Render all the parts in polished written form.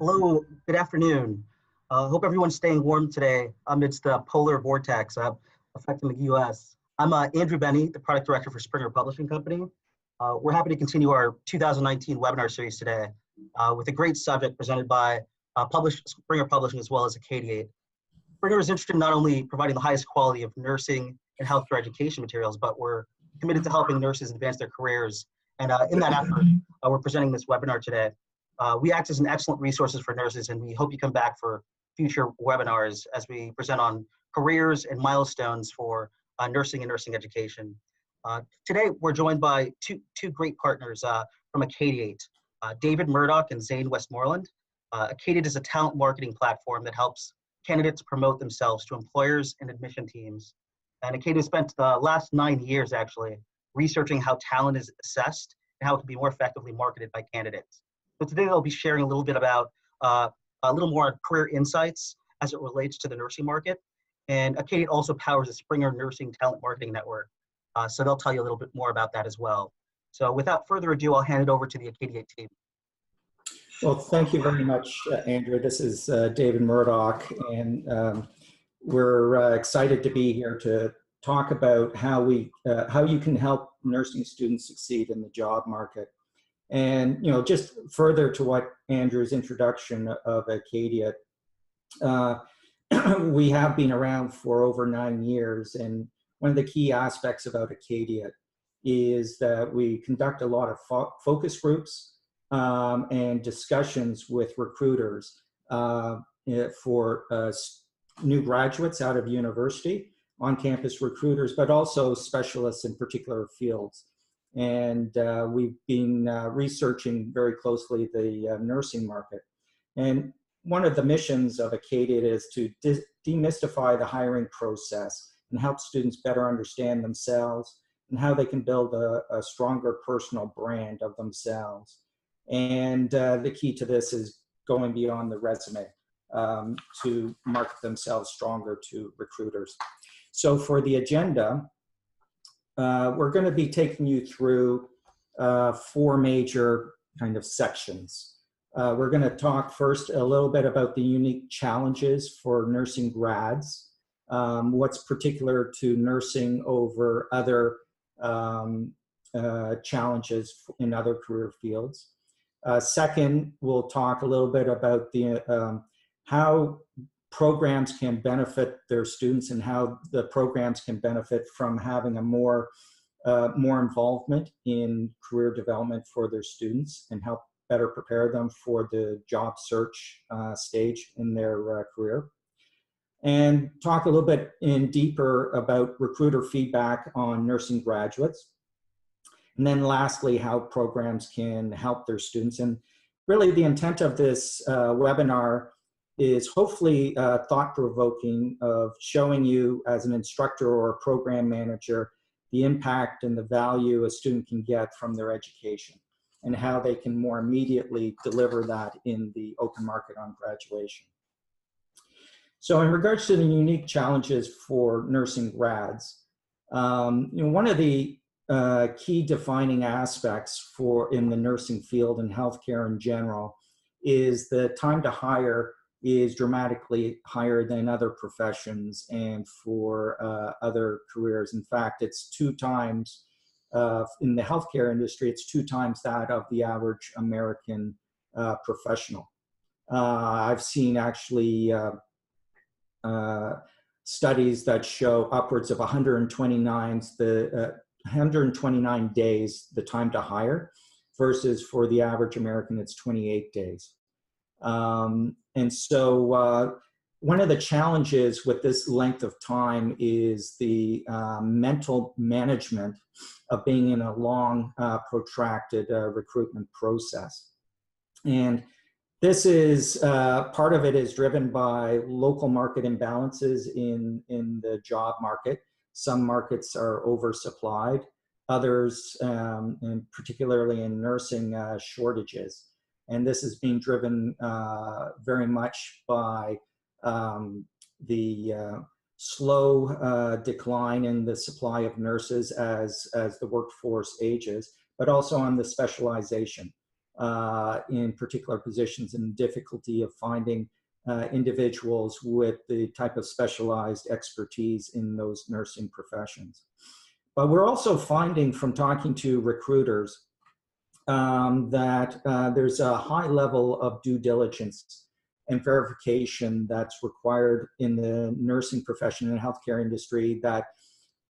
Hello, good afternoon. Hope everyone's staying warm today amidst the polar vortex affecting the US. I'm Andrew Benny, the product director for Springer Publishing Company. We're happy to continue our 2019 webinar series today with a great subject presented by Springer Publishing as well as Acadiate. Springer is interested in not only providing the highest quality of nursing and healthcare education materials, but we're committed to helping nurses advance their careers. And in that effort, we're presenting this webinar today. We act as an excellent resources for nurses, and we hope you come back for future webinars as we present on careers and milestones for nursing and nursing education. Today, we're joined by two great partners from Acadiate, David Murdoch and Zane Westmoreland. Acadiate is a talent marketing platform that helps candidates promote themselves to employers and admission teams. And Acadiate spent the last 9 years actually researching how talent is assessed and how it can be more effectively marketed by candidates. So today I'll be sharing a little bit about a little more career insights as it relates to the nursing market. And Acadiate also powers the Springer Nursing Talent Marketing Network. So they'll tell you a little bit more about that as well. So without further ado, I'll hand it over to the Acadiate team. Well, thank you very much, Andrew. This is David Murdoch, and we're excited to be here to talk about how you can help nursing students succeed in the job market. And just further to what Andrew's introduction of Acadiate, we have been around for over 9 years, and one of the key aspects about Acadiate is that we conduct a lot of focus groups and discussions with recruiters for new graduates out of university, on-campus recruiters, but also specialists in particular fields. And we've been researching very closely the nursing market. And one of the missions of Acadiate is to demystify the hiring process and help students better understand themselves and how they can build a stronger personal brand of themselves. And the key to this is going beyond the resume to market themselves stronger to recruiters. So for the agenda, we're going to be taking you through 4 major kind of sections. We're going to talk first a little bit about the unique challenges for nursing grads, what's particular to nursing over other challenges in other career fields. Second, we'll talk a little bit about the how programs can benefit their students and how the programs can benefit from having a more involvement in career development for their students and help better prepare them for the job search stage in their career. And talk a little bit deeper about recruiter feedback on nursing graduates. And then lastly, how programs can help their students. And really the intent of this webinar is hopefully thought-provoking of showing you as an instructor or a program manager the impact and the value a student can get from their education and how they can more immediately deliver that in the open market on graduation. So in regards to the unique challenges for nursing grads, one of the key defining aspects in the nursing field and healthcare in general is the time to hire is dramatically higher than other professions and for other careers. In fact, it's 2 times, in the healthcare industry, it's 2 times that of the average American professional. I've seen actually studies that show upwards of 129 days the time to hire, versus for the average American, it's 28 days. And so one of the challenges with this length of time is the mental management of being in a long, protracted recruitment process. And this is, part of it is driven by local market imbalances in the job market. Some markets are oversupplied, others, and particularly in nursing, shortages. And this is being driven very much by the slow decline in the supply of nurses as the workforce ages, but also on the specialization. in particular positions and difficulty of finding individuals with the type of specialized expertise in those nursing professions. But we're also finding from talking to recruiters that there's a high level of due diligence and verification that's required in the nursing profession and healthcare industry that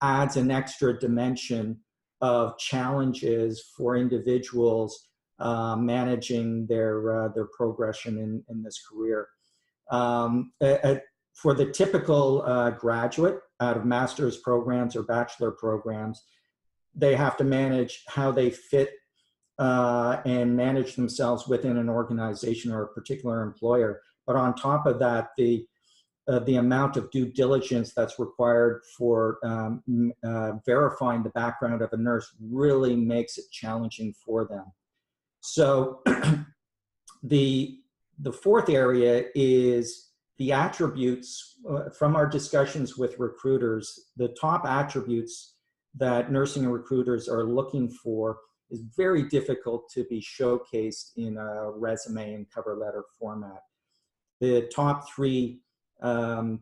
adds an extra dimension of challenges for individuals managing their progression in this career. For the typical graduate out of master's programs or bachelor programs, they have to manage how they fit and manage themselves within an organization or a particular employer. But on top of that, the amount of due diligence that's required for verifying the background of a nurse really makes it challenging for them. So the fourth area is the attributes. From our discussions with recruiters, the top attributes that nursing recruiters are looking for is very difficult to be showcased in a resume and cover letter format. The top three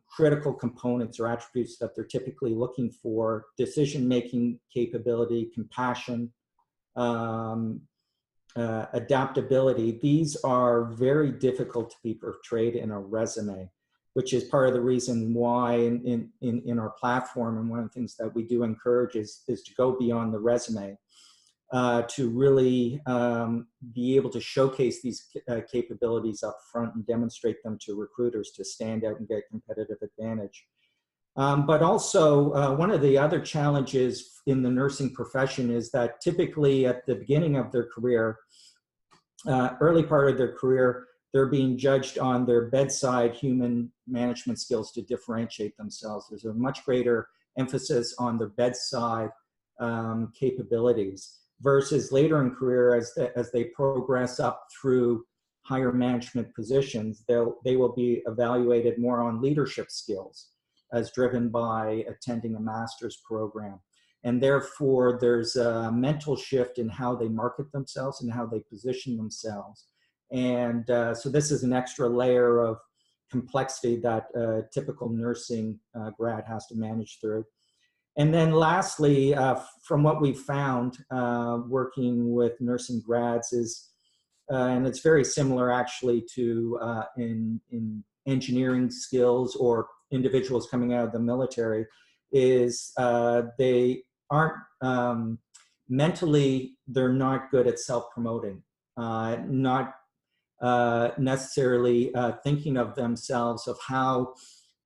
critical components or attributes that they're typically looking for: decision-making capability, compassion, adaptability. These are very difficult to be portrayed in a resume, which is part of the reason why in our platform, and one of the things that we do encourage is to go beyond the resume, to really be able to showcase these capabilities up front and demonstrate them to recruiters to stand out and get competitive advantage. But also, one of the other challenges in the nursing profession is that typically at the beginning of their career, early part of their career, they're being judged on their bedside human management skills to differentiate themselves. There's a much greater emphasis on their bedside capabilities, versus later in career, as they progress up through higher management positions, they will be evaluated more on leadership skills as driven by attending a master's program. And therefore, there's a mental shift in how they market themselves and how they position themselves. And so this is an extra layer of complexity that a typical nursing grad has to manage through. And then lastly, from what we've found working with nursing grads is, and it's very similar actually to in engineering skills or individuals coming out of the military, is they aren't mentally, they're not good at self-promoting, not necessarily thinking of themselves of how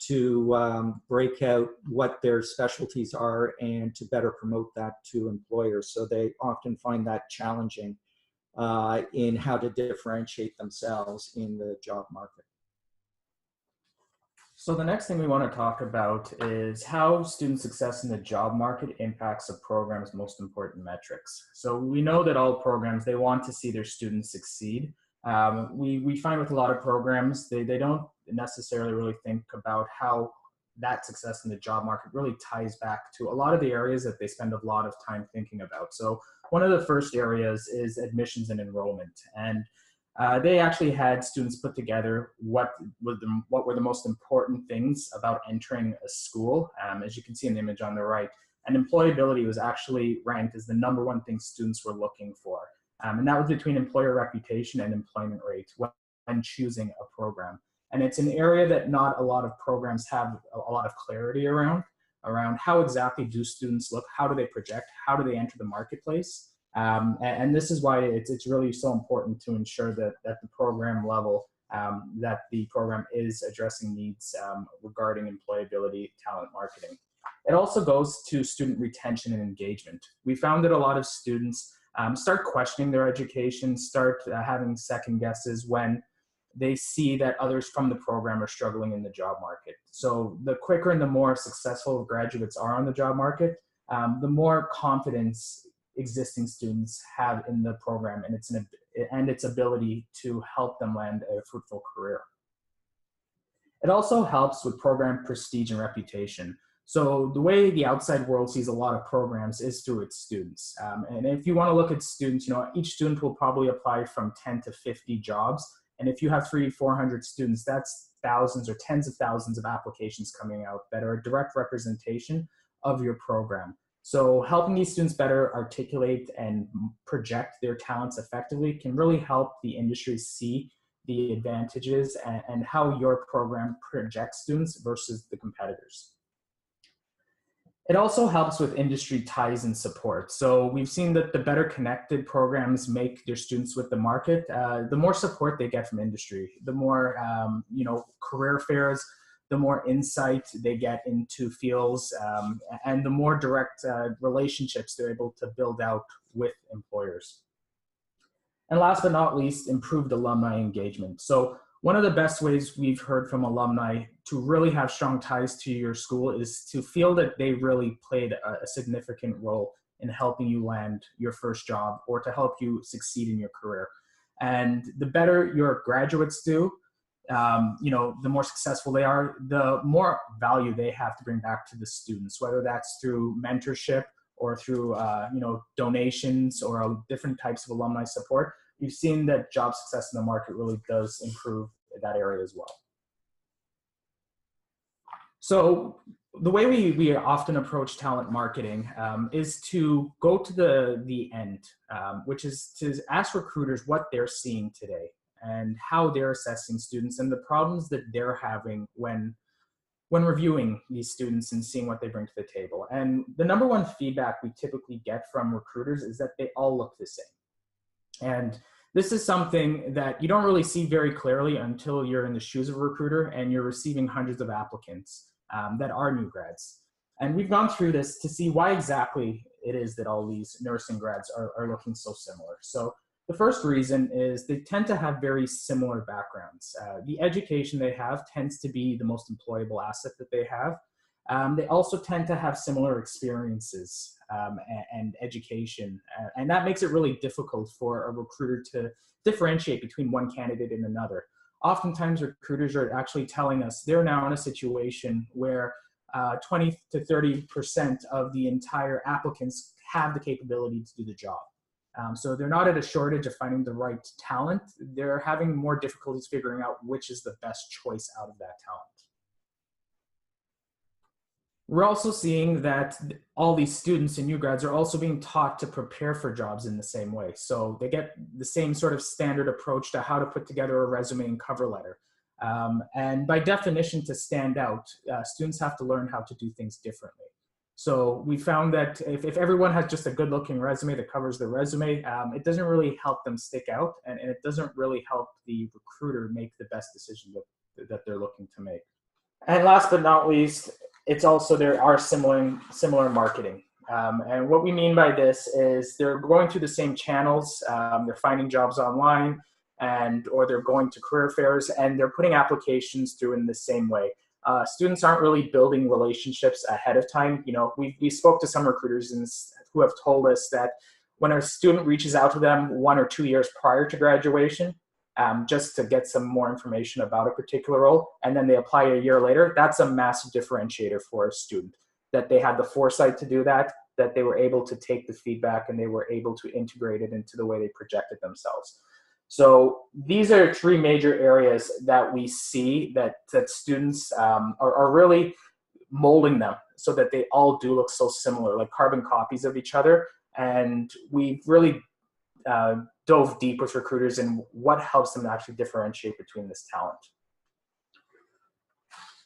to break out what their specialties are and to better promote that to employers. So they often find that challenging in how to differentiate themselves in the job market. So the next thing we want to talk about is how student success in the job market impacts a program's most important metrics. So we know that all programs, they want to see their students succeed. We find with a lot of programs, they don't necessarily really think about how that success in the job market really ties back to a lot of the areas that they spend a lot of time thinking about. So one of the first areas is admissions and enrollment. And they actually had students put together what were the most important things about entering a school. As you can see in the image on the right, and employability was actually ranked as the #1 thing students were looking for. And that was between employer reputation and employment rate when choosing a program. And it's an area that not a lot of programs have a lot of clarity around how exactly do students look, how do they project, how do they enter the marketplace. And this is why it's really so important to ensure that at the program level, that the program is addressing needs regarding employability, talent marketing. It also goes to student retention and engagement. We found that a lot of students start questioning their education, start having second guesses when they see that others from the program are struggling in the job market. So the quicker and the more successful graduates are on the job market, the more confidence existing students have in the program and its ability to help them land a fruitful career. It also helps with program prestige and reputation. So the way the outside world sees a lot of programs is through its students. And if you want to look at students, each student will probably apply from 10 to 50 jobs. And if you have 300-400 students, that's thousands or tens of thousands of applications coming out that are a direct representation of your program. So helping these students better articulate and project their talents effectively can really help the industry see the advantages and how your program projects students versus the competitors. It also helps with industry ties and support. So we've seen that the better connected programs make their students with the market, the more support they get from industry, the more career fairs, the more insight they get into fields, and the more direct relationships they're able to build out with employers. And last but not least, improved alumni engagement. So one of the best ways we've heard from alumni to really have strong ties to your school is to feel that they really played a significant role in helping you land your first job or to help you succeed in your career. And the better your graduates do, the more successful they are, the more value they have to bring back to the students, whether that's through mentorship or through donations or different types of alumni support. We've seen that job success in the market really does improve that area as well. So the way we often approach talent marketing is to go to the end, which is to ask recruiters what they're seeing today and how they're assessing students and the problems that they're having when reviewing these students and seeing what they bring to the table. And the number one feedback we typically get from recruiters is that they all look the same. And this is something that you don't really see very clearly until you're in the shoes of a recruiter and you're receiving hundreds of applicants that are new grads. And we've gone through this to see why exactly it is that all these nursing grads are looking so similar. So the first reason is they tend to have very similar backgrounds. The education they have tends to be the most employable asset that they have. They also tend to have similar experiences and education, and that makes it really difficult for a recruiter to differentiate between one candidate and another. Oftentimes, recruiters are actually telling us they're now in a situation where 20 to 30% of the entire applicants have the capability to do the job. So they're not at a shortage of finding the right talent. They're having more difficulties figuring out which is the best choice out of that talent. We're also seeing that all these students and new grads are also being taught to prepare for jobs in the same way. So they get the same sort of standard approach to how to put together a resume and cover letter. And by definition, to stand out, students have to learn how to do things differently. So we found that if everyone has just a good looking resume that covers the resume, it doesn't really help them stick out, and it doesn't really help the recruiter make the best decision that they're looking to make. And last but not least, it's also there are similar marketing. And what we mean by this is they're going through the same channels, they're finding jobs online, or they're going to career fairs, and they're putting applications through in the same way. Students aren't really building relationships ahead of time. We spoke to some recruiters who have told us that when a student reaches out to them 1 or 2 years prior to graduation, just to get some more information about a particular role, and then they apply a year later, that's a massive differentiator for a student, that they had the foresight to do that they were able to take the feedback and they were able to integrate it into the way they projected themselves. So these are 3 major areas that we see that students are really molding them so that they all do look so similar, like carbon copies of each other. And we've really dove deep with recruiters in what helps them actually differentiate between this talent.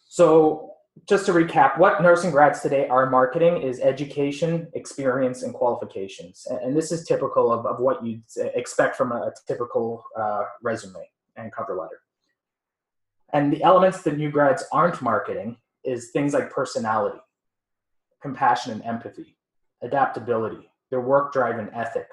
So just to recap, what nursing grads today are marketing is education, experience, and qualifications. And this is typical of what you'd expect from a typical resume and cover letter. And the elements that new grads aren't marketing is things like personality, compassion and empathy, adaptability, their work drive and ethic.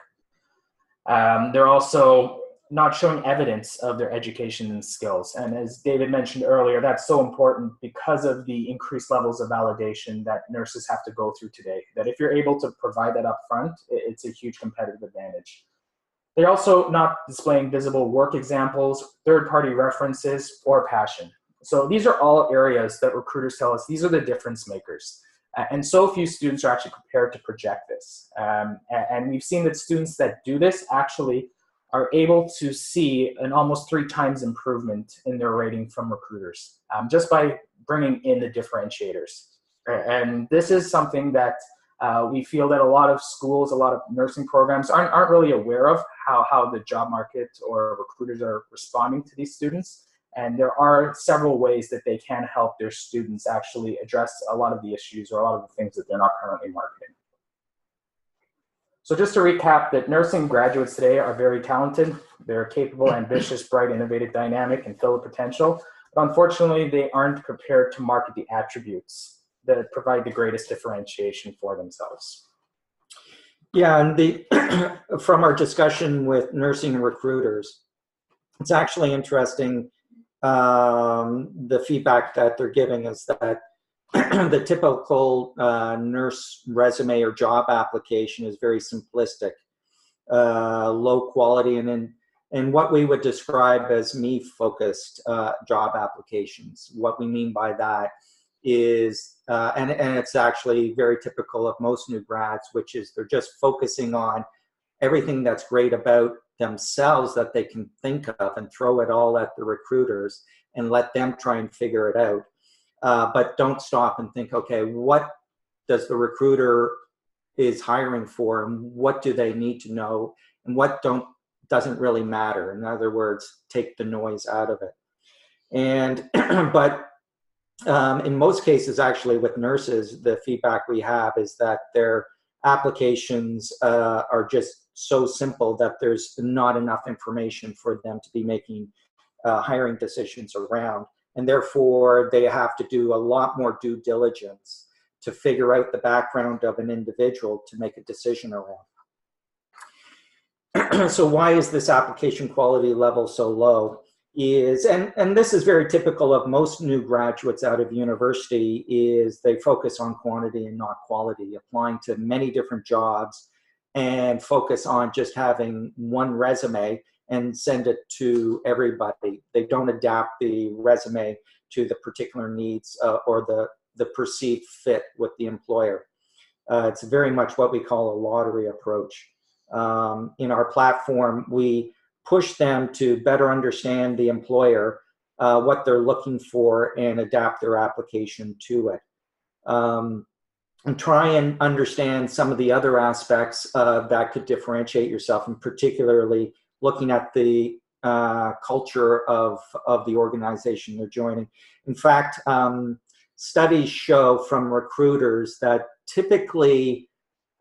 They're also not showing evidence of their education and skills. And as David mentioned earlier, that's so important because of the increased levels of validation that nurses have to go through today, that if you're able to provide that up front, it's a huge competitive advantage. They're also not displaying visible work examples, third-party references, or passion. So these are all areas that recruiters tell us, these are the difference makers. And so few students are actually prepared to project this. And we've seen that students that do this actually are able to see an almost 3 times improvement in their rating from recruiters, just by bringing in the differentiators. And this is something that we feel that a lot of schools, a lot of nursing programs aren't really aware of how the job market or recruiters are responding to these students. And there are several ways that they can help their students actually address a lot of the issues or a lot of the things that they're not currently marketing. So just to recap, that nursing graduates today are very talented. They're capable, ambitious, bright, innovative, dynamic, and full of potential. But unfortunately, they aren't prepared to market the attributes that provide the greatest differentiation for themselves. Yeah, and from our discussion with nursing recruiters, it's actually interesting. The feedback that they're giving is that the typical nurse resume or job application is very simplistic, low quality, and what we would describe as me-focused job applications. What we mean by that is, and it's actually very typical of most new grads, which is they're just focusing on everything that's great about themselves that they can think of and throw it all at the recruiters and let them try and figure it out. But don't stop and think, okay, what does the recruiter is hiring for, and what do they need to know, and what doesn't really matter. In other words, take the noise out of it. And but in most cases, actually, with nurses, the feedback we have is that their applications are just so simple that there's not enough information for them to be making hiring decisions around. And therefore, they have to do a lot more due diligence to figure out the background of an individual to make a decision around. So why is this application quality level so low? And this is very typical of most new graduates out of university, is they focus on quantity and not quality, applying to many different jobs and focus on just having one resume and send it to everybody. They don't adapt the resume to the particular needs or the perceived fit with the employer. It's very much what we call a lottery approach. In our platform, we push them to better understand the employer, what they're looking for, and adapt their application to it. And try and understand some of the other aspects that could differentiate yourself, and particularly looking at the culture of the organization they're joining. In fact, studies show from recruiters that typically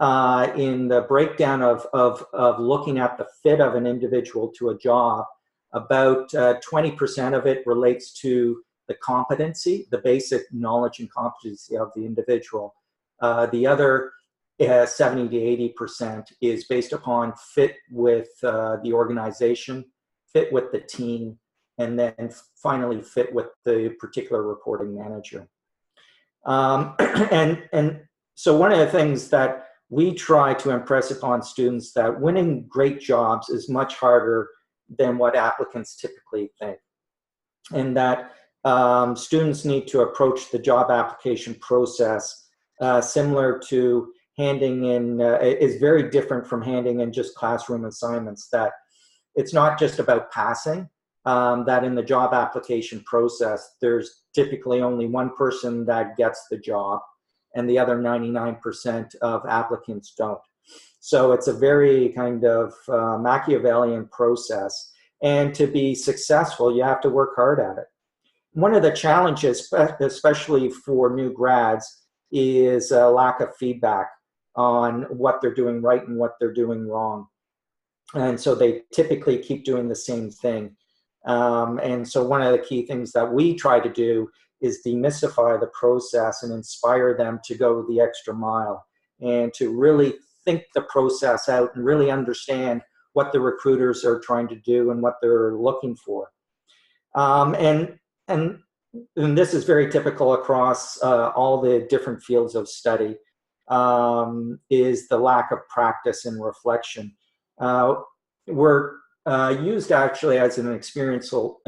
in the breakdown of looking at the fit of an individual to a job, about 20% of it relates to the competency, the basic knowledge and competency of the individual. The other 70 to 80% is based upon fit with the organization, fit with the team, and then finally fit with the particular reporting manager. And so one of the things that we try to impress upon students, that winning great jobs is much harder than what applicants typically think, and that students need to approach the job application process similar to handing in, is very different from handing in just classroom assignments, that it's not just about passing, that in the job application process, there's typically only one person that gets the job, and the other 99% of applicants don't. So it's a very kind of Machiavellian process. And to be successful, you have to work hard at it. One of the challenges, especially for new grads, is a lack of feedback on what they're doing right and what they're doing wrong. And so they typically keep doing the same thing. And so one of the key things that we try to do is demystify the process and inspire them to go the extra mile and to really think the process out and really understand what the recruiters are trying to do and what they're looking for. And this is very typical across all the different fields of study, is the lack of practice and reflection. We're used actually as an experiential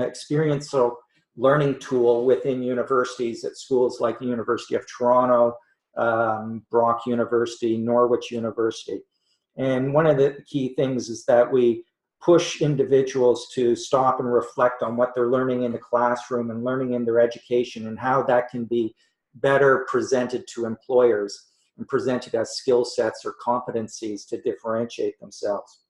learning tool within universities at schools like the University of Toronto, Brock University, Norwich University. And one of the key things is that we push individuals to stop and reflect on what they're learning in the classroom and learning in their education, and how that can be better presented to employers and presented as skill sets or competencies to differentiate themselves.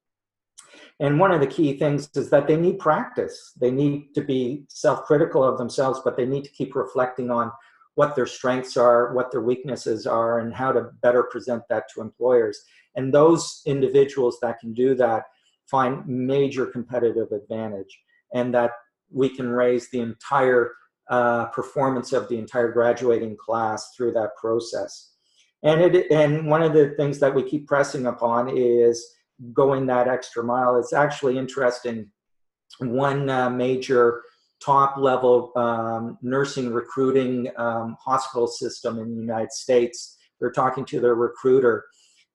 And one of the key things is that they need practice. They need to be self-critical of themselves, but they need to keep reflecting on what their strengths are, what their weaknesses are, and how to better present that to employers. And those individuals that can do that find major competitive advantage, and that we can raise the entire performance of the entire graduating class through that process. And one of the things that we keep pressing upon is going that extra mile. It's actually interesting. One major top-level nursing recruiting hospital system in the United States, they're talking to their recruiter,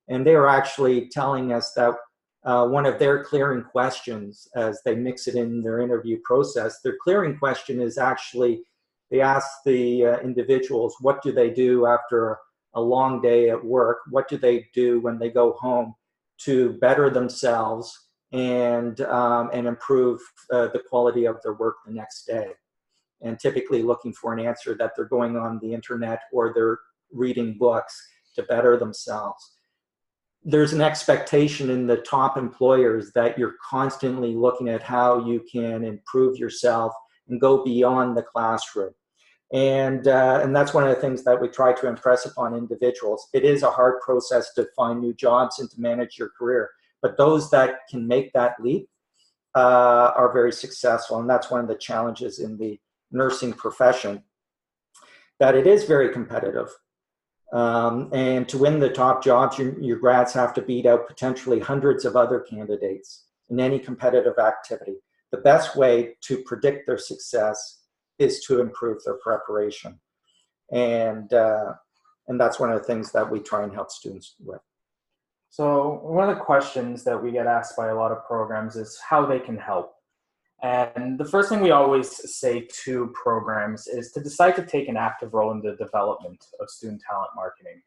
and they were actually telling us that one of their clearing questions, as they mix it in their interview process, their clearing question is actually, they ask the individuals, what do they do after a long day at work? What do they do when they go home to better themselves and improve the quality of their work the next day? And typically looking for an answer that they're going on the internet or they're reading books to better themselves. There's an expectation in the top employers that you're constantly looking at how you can improve yourself and go beyond the classroom. And that's one of the things that we try to impress upon individuals. It is a hard process to find new jobs and to manage your career, but those that can make that leap are very successful. And that's one of the challenges in the nursing profession, that it is very competitive. And to win the top jobs, your grads have to beat out potentially hundreds of other candidates in any competitive activity. The best way to predict their success is to improve their preparation. And that's one of the things that we try and help students with. So one of the questions that we get asked by a lot of programs is how they can help. And the first thing we always say to programs is to decide to take an active role in the development of student talent marketing.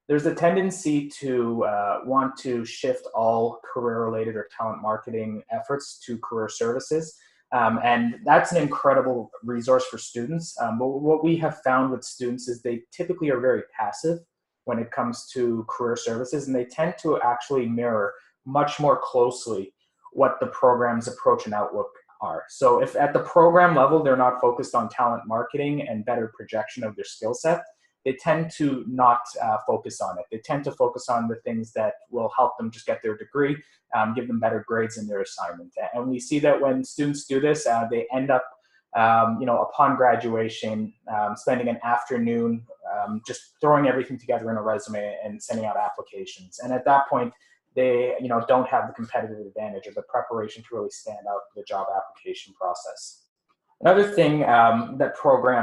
There's a tendency to want to shift all career-related or talent marketing efforts to career services. And that's an incredible resource for students. But what we have found with students is they typically are very passive when it comes to career services, and they tend to actually mirror much more closely what the program's approach and outlook are. So if at the program level, they're not focused on talent marketing and better projection of their skill set, they tend to not focus on it. They tend to focus on the things that will help them just get their degree, give them better grades in their assignment. And we see that when students do this, they end up, upon graduation, spending an afternoon just throwing everything together in a resume and sending out applications. And at that point, they don't have the competitive advantage or the preparation to really stand out in the job application process. Another thing that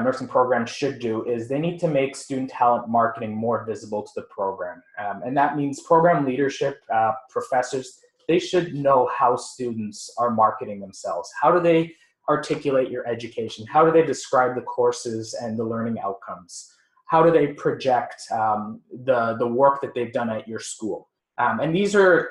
nursing programs should do is they need to make student talent marketing more visible to the program. And that means program leadership, professors, they should know how students are marketing themselves. How do they articulate your education? How do they describe the courses and the learning outcomes? How do they project the work that they've done at your school? And these are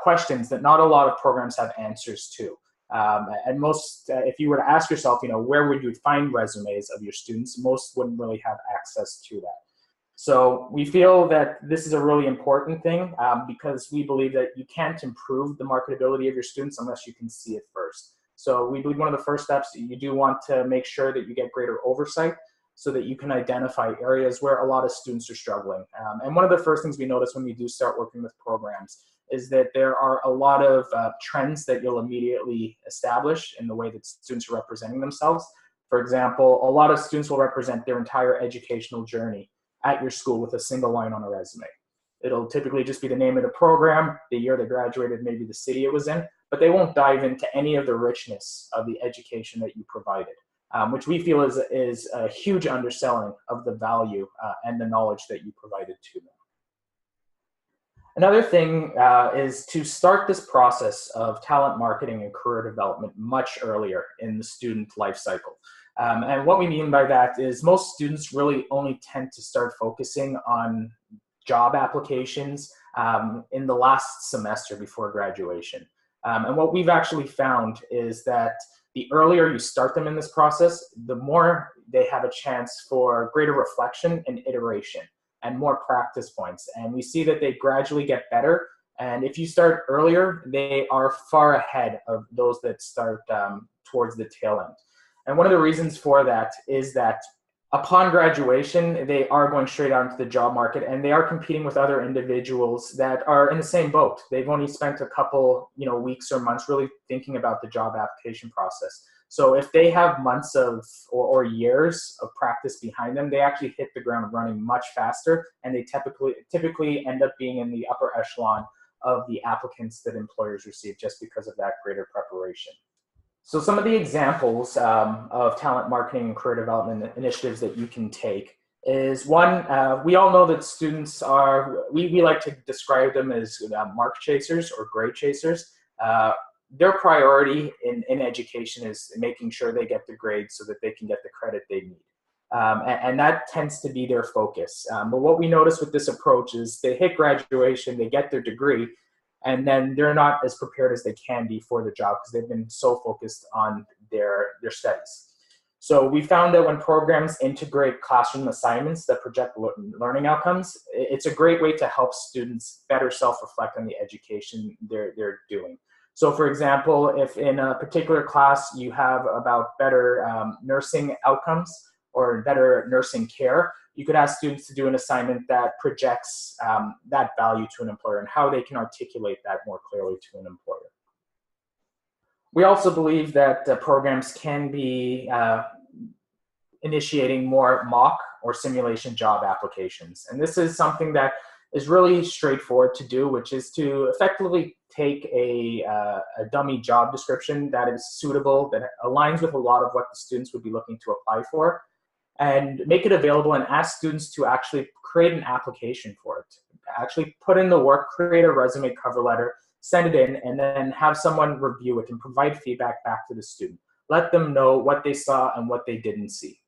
questions that not a lot of programs have answers to. And most, if you were to ask yourself, where would you find resumes of your students, most wouldn't really have access to that. So we feel that this is a really important thing because we believe that you can't improve the marketability of your students unless you can see it first. So we believe one of the first steps, you do want to make sure that you get greater oversight so that you can identify areas where a lot of students are struggling. And one of the first things we notice when we do start working with programs is that there are a lot of trends that you'll immediately establish in the way that students are representing themselves. For example, a lot of students will represent their entire educational journey at your school with a single line on a resume. It'll typically just be the name of the program, the year they graduated, maybe the city it was in, but they won't dive into any of the richness of the education that you provided. Which we feel is a huge underselling of the value and the knowledge that you provided to them. Another thing is to start this process of talent marketing and career development much earlier in the student life cycle. And what we mean by that is most students really only tend to start focusing on job applications in the last semester before graduation. And what we've actually found is that the earlier you start them in this process, the more they have a chance for greater reflection and iteration and more practice points. And we see that they gradually get better. And if you start earlier, they are far ahead of those that start towards the tail end. And one of the reasons for that is that upon graduation, they are going straight out into the job market, and they are competing with other individuals that are in the same boat. They've only spent a couple, weeks or months really thinking about the job application process. So if they have months of or years of practice behind them, they actually hit the ground running much faster, and they typically end up being in the upper echelon of the applicants that employers receive just because of that greater preparation. So some of the examples of talent marketing and career development initiatives that you can take is one, we all know that students are, we like to describe them as mark chasers or grade chasers. Their priority in education is making sure they get the grades so that they can get the credit they need. And that tends to be their focus. But what we notice with this approach is they hit graduation, they get their degree, and then they're not as prepared as they can be for the job because they've been so focused on their studies. So we found that when programs integrate classroom assignments that project learning outcomes, it's a great way to help students better self-reflect on the education they're doing. So for example, if in a particular class you have about better nursing outcomes or better nursing care, you could ask students to do an assignment that projects that value to an employer and how they can articulate that more clearly to an employer. We also believe that programs can be initiating more mock or simulation job applications. And this is something that is really straightforward to do, which is to effectively take a dummy job description that is suitable, that aligns with a lot of what the students would be looking to apply for, and make it available and ask students to actually create an application for it. Actually put in the work, create a resume cover letter, send it in, and then have someone review it and provide feedback back to the student. Let them know what they saw and what they didn't see.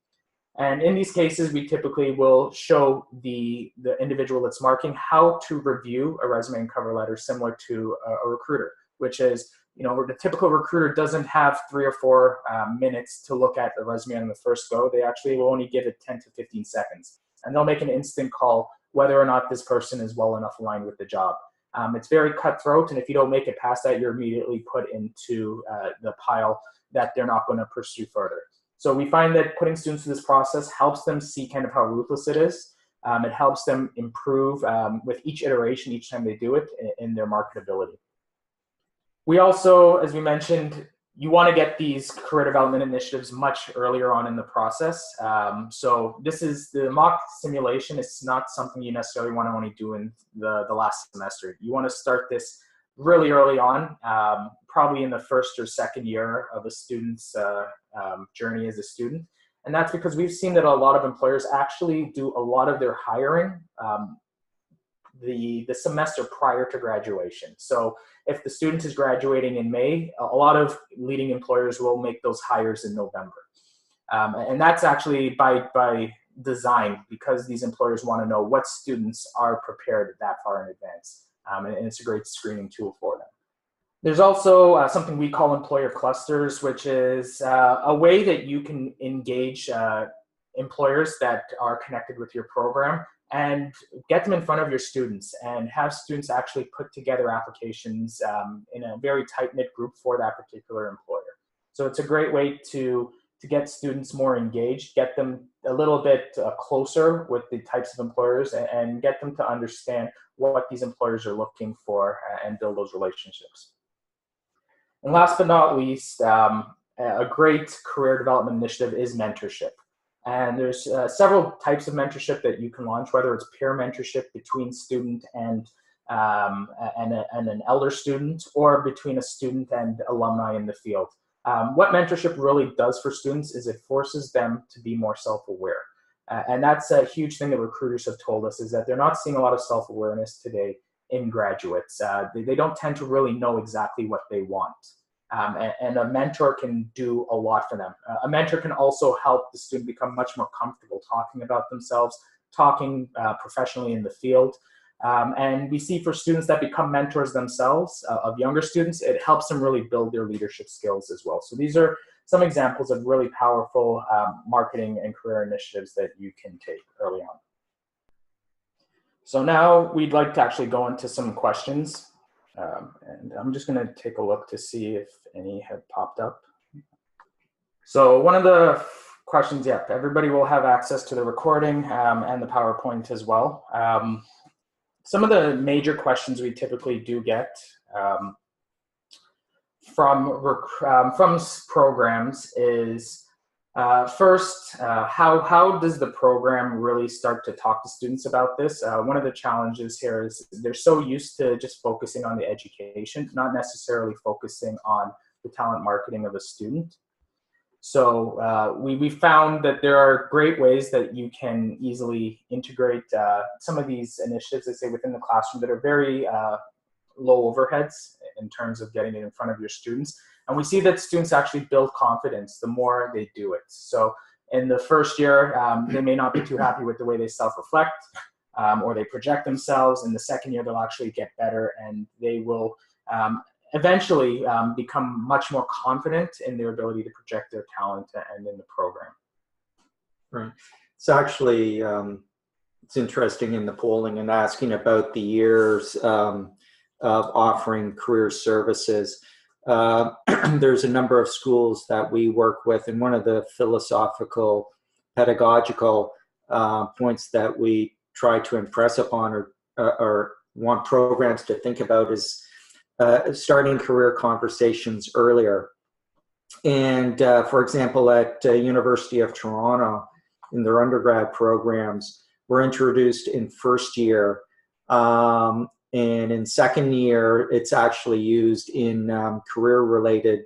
And in these cases, we typically will show the individual that's marking how to review a resume and cover letter similar to a recruiter, which is, the typical recruiter doesn't have 3 or 4 minutes to look at the resume on the first go. They actually will only give it 10 to 15 seconds. And they'll make an instant call whether or not this person is well enough aligned with the job. It's very cutthroat, and if you don't make it past that, you're immediately put into the pile that they're not going to pursue further. So we find that putting students through this process helps them see kind of how ruthless it is. It helps them improve with each iteration, each time they do it, in their marketability. We also, as we mentioned, you want to get these career development initiatives much earlier on in the process. So this is the mock simulation. It's not something you necessarily want to only do in the last semester. You want to start this really early on, probably in the first or second year of a student's journey as a student. And that's because we've seen that a lot of employers actually do a lot of their hiring the semester prior to graduation. So if the student is graduating in May, a lot of leading employers will make those hires in November. And that's actually by design, because these employers want to know what students are prepared that far in advance. And it's a great screening tool for them. There's also something we call employer clusters, which is a way that you can engage employers that are connected with your program and get them in front of your students and have students actually put together applications in a very tight-knit group for that particular employer. So it's a great way to get students more engaged, get them a little bit closer with the types of employers, and get them to understand what these employers are looking for and build those relationships. And last but not least, a great career development initiative is mentorship. And there's several types of mentorship that you can launch, whether it's peer mentorship between student and an elder student, or between a student and alumni in the field. What mentorship really does for students is it forces them to be more self-aware. And that's a huge thing that recruiters have told us, is that they're not seeing a lot of self-awareness today in graduates. They don't tend to really know exactly what they want. and a mentor can do a lot for them. A mentor can also help the student become much more comfortable talking about themselves, talking professionally in the field. And we see for students that become mentors themselves of younger students, it helps them really build their leadership skills as well. So these are some examples of really powerful marketing and career initiatives that you can take early on. So now we'd like to actually go into some questions. And I'm just going to take a look to see if any have popped up. So one of the questions, yeah, everybody will have access to the recording and the PowerPoint as well. Some of the major questions we typically do get from programs is first, how does the program really start to talk to students about this? One of the challenges here is they're so used to just focusing on the education, not necessarily focusing on the talent marketing of a student. So we found that there are great ways that you can easily integrate some of these initiatives, let's say within the classroom, that are very low overheads in terms of getting it in front of your students. And we see that students actually build confidence the more they do it. So in the first year, they may not be too happy with the way they self-reflect or they project themselves. In the second year, they'll actually get better, and they will eventually become much more confident in their ability to project their talent and in the program. Right. It's actually, it's interesting in the polling and asking about the years of offering career services. There's a number of schools that we work with, and one of the philosophical, pedagogical points that we try to impress upon or want programs to think about is starting career conversations earlier. And for example, at University of Toronto, in their undergrad programs, we're introduced in first year. And in second year, it's actually used in career-related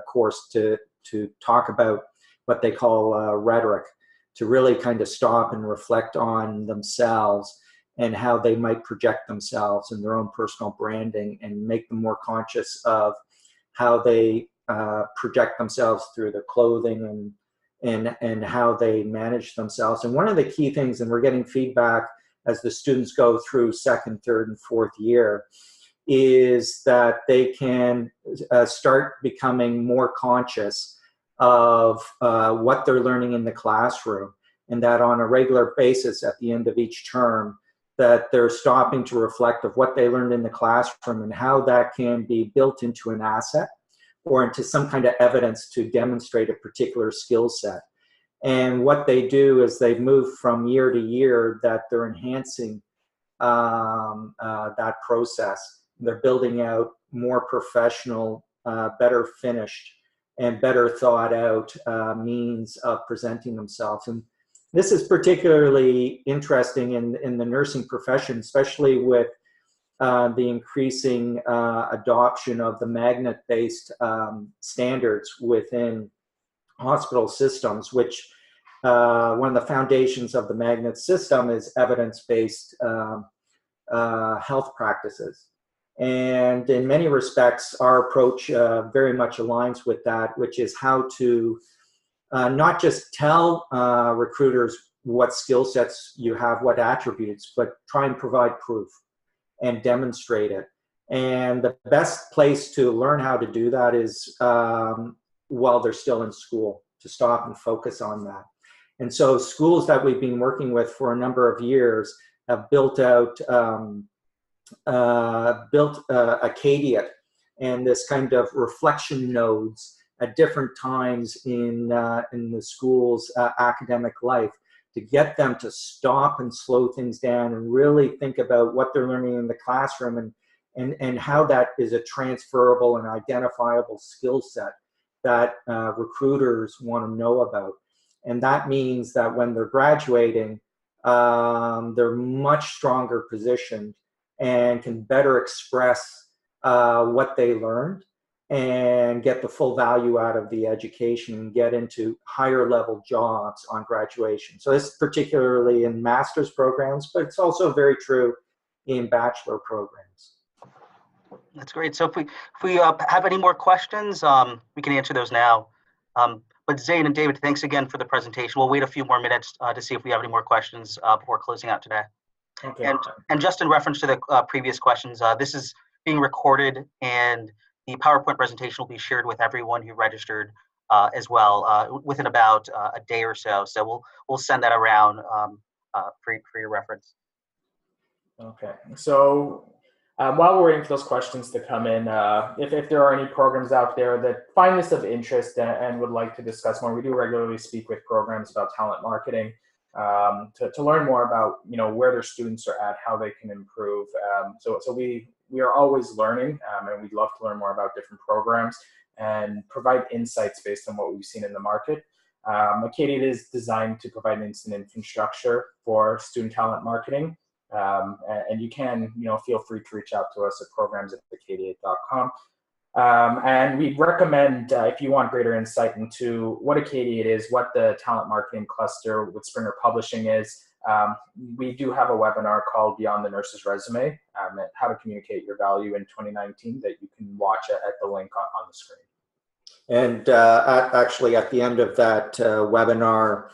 course to talk about what they call rhetoric, to really kind of stop and reflect on themselves and how they might project themselves in their own personal branding and make them more conscious of how they project themselves through their clothing and how they manage themselves. And one of the key things, and we're getting feedback as the students go through second, third, and fourth year, is that they can start becoming more conscious of what they're learning in the classroom, and that on a regular basis at the end of each term, that they're stopping to reflect of what they learned in the classroom and how that can be built into an asset or into some kind of evidence to demonstrate a particular skill set. And what they do is they move from year to year that they're enhancing that process. They're building out more professional, better finished, and better thought out means of presenting themselves. And this is particularly interesting in the nursing profession, especially with the increasing adoption of the magnet-based standards within hospital systems, which one of the foundations of the magnet system is evidence-based health practices. And in many respects, our approach very much aligns with that, which is how to not just tell recruiters what skill sets you have, what attributes, but try and provide proof and demonstrate it. And the best place to learn how to do that is while they're still in school, to stop and focus on that. And so schools that we've been working with for a number of years have built out Acadia and this kind of reflection nodes at different times in the school's academic life, to get them to stop and slow things down and really think about what they're learning in the classroom and how that is a transferable and identifiable skill set that recruiters want to know about. And that means that when they're graduating, they're much stronger positioned and can better express what they learned and get the full value out of the education and get into higher level jobs on graduation. So this is particularly in master's programs, but it's also very true in bachelor programs. That's great. So if we have any more questions, we can answer those now. But Zane and David, thanks again for the presentation. We'll wait a few more minutes to see if we have any more questions before closing out today. Okay. And just in reference to the previous questions, this is being recorded, and the PowerPoint presentation will be shared with everyone who registered as well within about a day or so. So we'll send that around for your reference. Okay. So while we're waiting for those questions to come in, if there are any programs out there that find this of interest and would like to discuss more, we do regularly speak with programs about talent marketing to learn more about where their students are at, how they can improve. So we are always learning, and we'd love to learn more about different programs and provide insights based on what we've seen in the market. Acadiat is designed to provide an instant infrastructure for student talent marketing. And you can, feel free to reach out to us at programs@acadiat.com. And we recommend, if you want greater insight into what Acadiat is, what the talent marketing cluster with Springer Publishing is, we do have a webinar called Beyond the Nurse's Resume, how to communicate your value in 2019 that you can watch at the link on the screen. And actually, at the end of that webinar,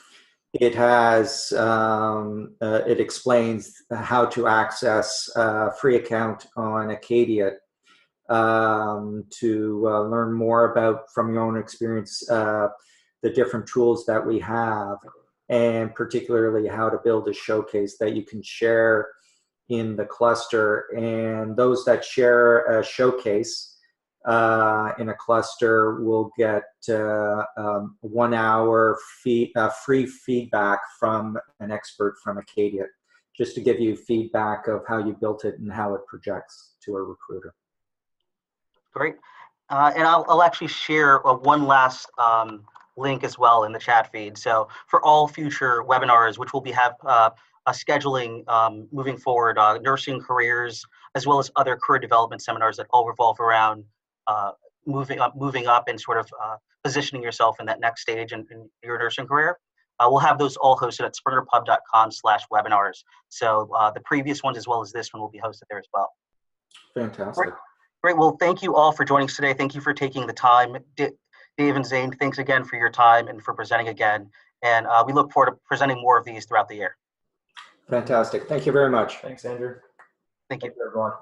it has, it explains how to access a free account on Acadiat to learn more about, from your own experience, the different tools that we have, and particularly how to build a showcase that you can share in the cluster. And those that share a showcase in a cluster will get 1 hour free feedback from an expert from Acadiat, just to give you feedback of how you built it and how it projects to a recruiter. Great. And I'll actually share one last link as well in the chat feed. So for all future webinars, which will be a scheduling moving forward, nursing careers, as well as other career development seminars that all revolve around moving up and sort of positioning yourself in that next stage in your nursing career. We'll have those all hosted at springerpub.com/webinars. So the previous ones as well as this one will be hosted there as well. Fantastic. Great. Well, thank you all for joining us today. Thank you for taking the time. Dave and Zane, thanks again for your time and for presenting again. And we look forward to presenting more of these throughout the year. Fantastic. Thank you very much. Thanks, Andrew. Thank you. Thank you, everyone.